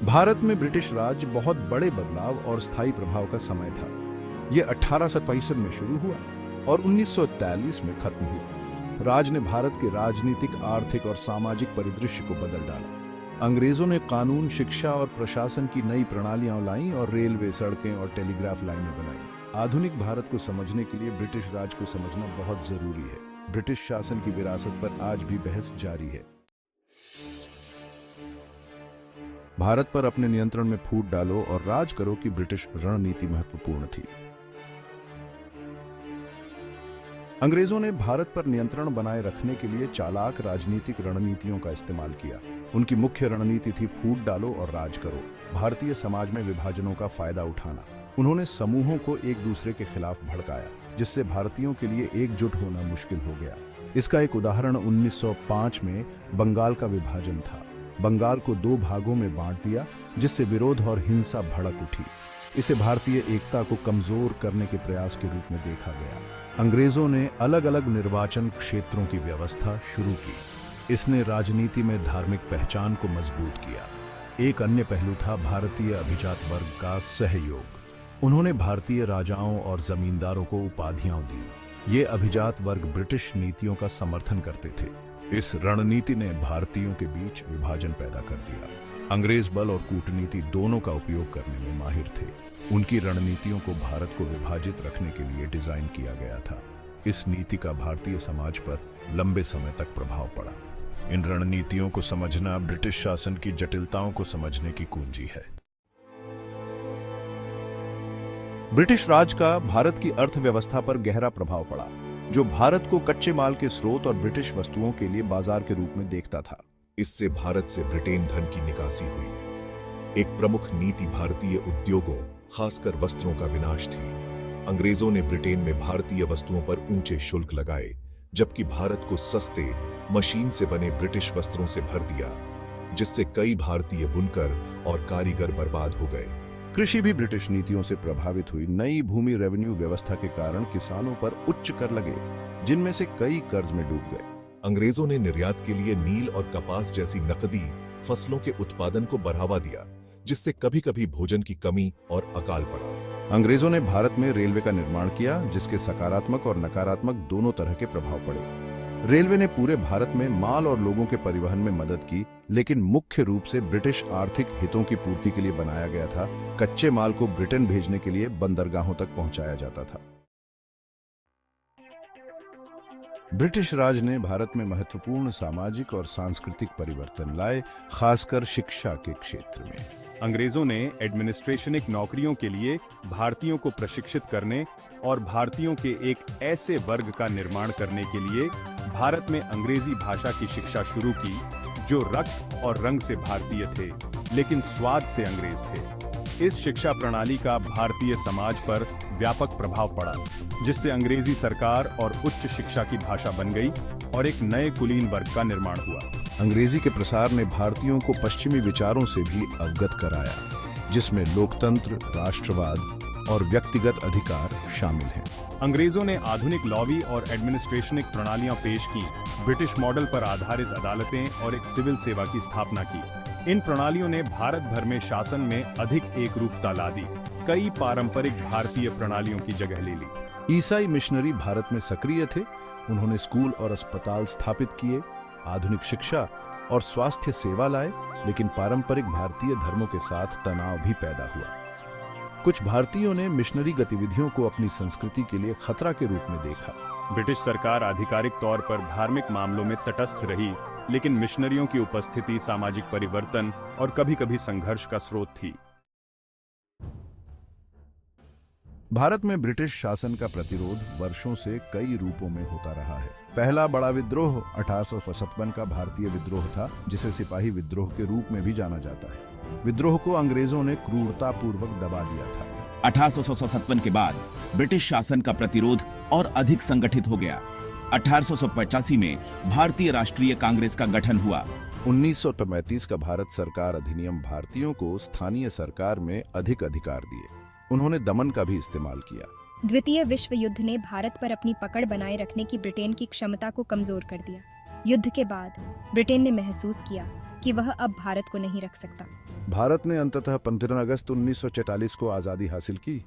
भारत में ब्रिटिश राज बहुत बड़े बदलाव और स्थायी प्रभाव का समय था। यह 1863 में शुरू हुआ और 1943 में खत्म हुआ। राज ने भारत के राजनीतिक, आर्थिक और सामाजिक परिदृश्य को बदल डाला। अंग्रेजों ने कानून, शिक्षा और प्रशासन की नई प्रणालियां लाईं और रेलवे, सड़कें और टेलीग्राफ लाइनें बनाई। आधुनिक भारत को समझने के लिए ब्रिटिश राज को समझना बहुत जरूरी है। ब्रिटिश शासन की विरासत पर आज भी बहस जारी है। भारत पर अपने नियंत्रण में फूट डालो और राज करो की ब्रिटिश रणनीति महत्वपूर्ण थी। अंग्रेजों ने भारत पर नियंत्रण बनाए रखने के लिए चालाक राजनीतिक रणनीतियों का इस्तेमाल किया। उनकी मुख्य रणनीति थी फूट डालो और राज करो, भारतीय समाज में विभाजनों का फायदा उठाना। उन्होंने समूहों को एक दूसरे के खिलाफ भड़काया, जिससे भारतीयों के लिए एकजुट होना मुश्किल हो गया। इसका एक उदाहरण 1905 में बंगाल का विभाजन था। बंगाल को दो भागों में बांट दिया, जिससे विरोध और हिंसा भड़क उठी। इसे भारतीय एकता को कमजोर करने के प्रयास के रूप में देखा गया। अंग्रेजों ने अलग अलग निर्वाचन क्षेत्रों की व्यवस्था शुरू की। इसने राजनीति में धार्मिक पहचान को मजबूत किया। एक अन्य पहलू था भारतीय अभिजात वर्ग का सहयोग। उन्होंने भारतीय राजाओं और जमींदारों को उपाधियां दी। ये अभिजात वर्ग ब्रिटिश नीतियों का समर्थन करते थे। इस रणनीति ने भारतीयों के बीच विभाजन पैदा कर दिया। अंग्रेज बल और कूटनीति दोनों का उपयोग करने में माहिर थे। उनकी रणनीतियों को भारत को विभाजित रखने के लिए डिजाइन किया गया था। इस नीति का भारतीय समाज पर लंबे समय तक प्रभाव पड़ा। इन रणनीतियों को समझना ब्रिटिश शासन की जटिलताओं को समझने की कुंजी है। ब्रिटिश राज का भारत की अर्थव्यवस्था पर गहरा प्रभाव पड़ा, जो भारत को कच्चे माल के स्रोत और ब्रिटिश वस्तुओं के लिए बाजार के रूप में देखता था। इससे भारत से ब्रिटेन धन की निकासी हुई। एक प्रमुख नीति भारतीय उद्योगों, खासकर वस्त्रों का विनाश थी। अंग्रेजों ने ब्रिटेन में भारतीय वस्तुओं पर ऊंचे शुल्क लगाए, जबकि भारत को सस्ते, मशीन से बने ब्रिटिश वस्त्रों से भर दिया, जिससे कई भारतीय बुनकर और कारीगर बर्बाद हो गए। कृषि भी ब्रिटिश नीतियों से प्रभावित हुई। नई भूमि रेवेन्यू व्यवस्था के कारण किसानों पर उच्च कर लगे, जिनमें से कई कर्ज में डूब गए। अंग्रेजों ने निर्यात के लिए नील और कपास जैसी नकदी फसलों के उत्पादन को बढ़ावा दिया, जिससे कभी कभी भोजन की कमी और अकाल पड़ा। अंग्रेजों ने भारत में रेलवे का निर्माण किया, जिसके सकारात्मक और नकारात्मक दोनों तरह के प्रभाव पड़े। रेलवे ने पूरे भारत में माल और लोगों के परिवहन में मदद की, लेकिन मुख्य रूप से ब्रिटिश आर्थिक हितों की पूर्ति के लिए बनाया गया था। कच्चे माल को ब्रिटेन भेजने के लिए बंदरगाहों तक पहुंचाया जाता था। ब्रिटिश राज ने भारत में महत्वपूर्ण सामाजिक और सांस्कृतिक परिवर्तन लाए, खासकर शिक्षा के क्षेत्र में। अंग्रेजों ने एडमिनिस्ट्रेशनिक नौकरियों के लिए भारतीयों को प्रशिक्षित करने और भारतीयों के एक ऐसे वर्ग का निर्माण करने के लिए भारत में अंग्रेजी भाषा की शिक्षा शुरू की, जो रक्त और रंग से भारतीय थे, लेकिन स्वाद से अंग्रेज थे। इस शिक्षा प्रणाली का भारतीय समाज पर व्यापक प्रभाव पड़ा, जिससे अंग्रेजी सरकार और उच्च शिक्षा की भाषा बन गई और एक नए कुलीन वर्ग का निर्माण हुआ। अंग्रेजी के प्रसार ने भारतीयों को पश्चिमी विचारों से भी अवगत कराया, जिसमें लोकतंत्र, राष्ट्रवाद और व्यक्तिगत अधिकार शामिल हैं। अंग्रेजों ने आधुनिक लॉवी और एडमिनिस्ट्रेशनिक प्रणालियां पेश की, ब्रिटिश मॉडल पर आधारित अदालतें और एक सिविल सेवा की स्थापना की। इन प्रणालियों ने भारत भर में शासन में अधिक एकरूपता ला दी, कई पारंपरिक भारतीय प्रणालियों की जगह ले ली। ईसाई मिशनरी भारत में सक्रिय थे। उन्होंने स्कूल और अस्पताल स्थापित किए, आधुनिक शिक्षा और स्वास्थ्य सेवा लाए, लेकिन पारंपरिक भारतीय धर्मों के साथ तनाव भी पैदा हुआ। कुछ भारतीयों ने मिशनरी गतिविधियों को अपनी संस्कृति के लिए खतरा के रूप में देखा। ब्रिटिश सरकार आधिकारिक तौर पर धार्मिक मामलों में तटस्थ रही, लेकिन मिशनरियों की उपस्थिति सामाजिक परिवर्तन और कभी-कभी संघर्ष का स्रोत थी। भारत में ब्रिटिश शासन का प्रतिरोध वर्षों से कई रूपों में होता रहा है। पहला बड़ा विद्रोह 1857 का भारतीय विद्रोह था, जिसे सिपाही विद्रोह के रूप में भी जाना जाता है। विद्रोह को अंग्रेजों ने क्रूरतापूर्वक दबा दिया था। 1857 के बाद ब्रिटिश शासन का प्रतिरोध और अधिक संगठित हो गया। 1885 में भारतीय राष्ट्रीय कांग्रेस का गठन हुआ। 1935 का भारत सरकार अधिनियम भारतीयों को स्थानीय सरकार में अधिक अधिकार दिए। उन्होंने दमन का भी इस्तेमाल किया। द्वितीय विश्व युद्ध ने भारत पर अपनी पकड़ बनाए रखने की ब्रिटेन की क्षमता को कमजोर कर दिया। युद्ध के बाद ब्रिटेन ने महसूस किया कि वह अब भारत को नहीं रख सकता। भारत ने अंततः 15 अगस्त 1944 को आज़ादी हासिल की।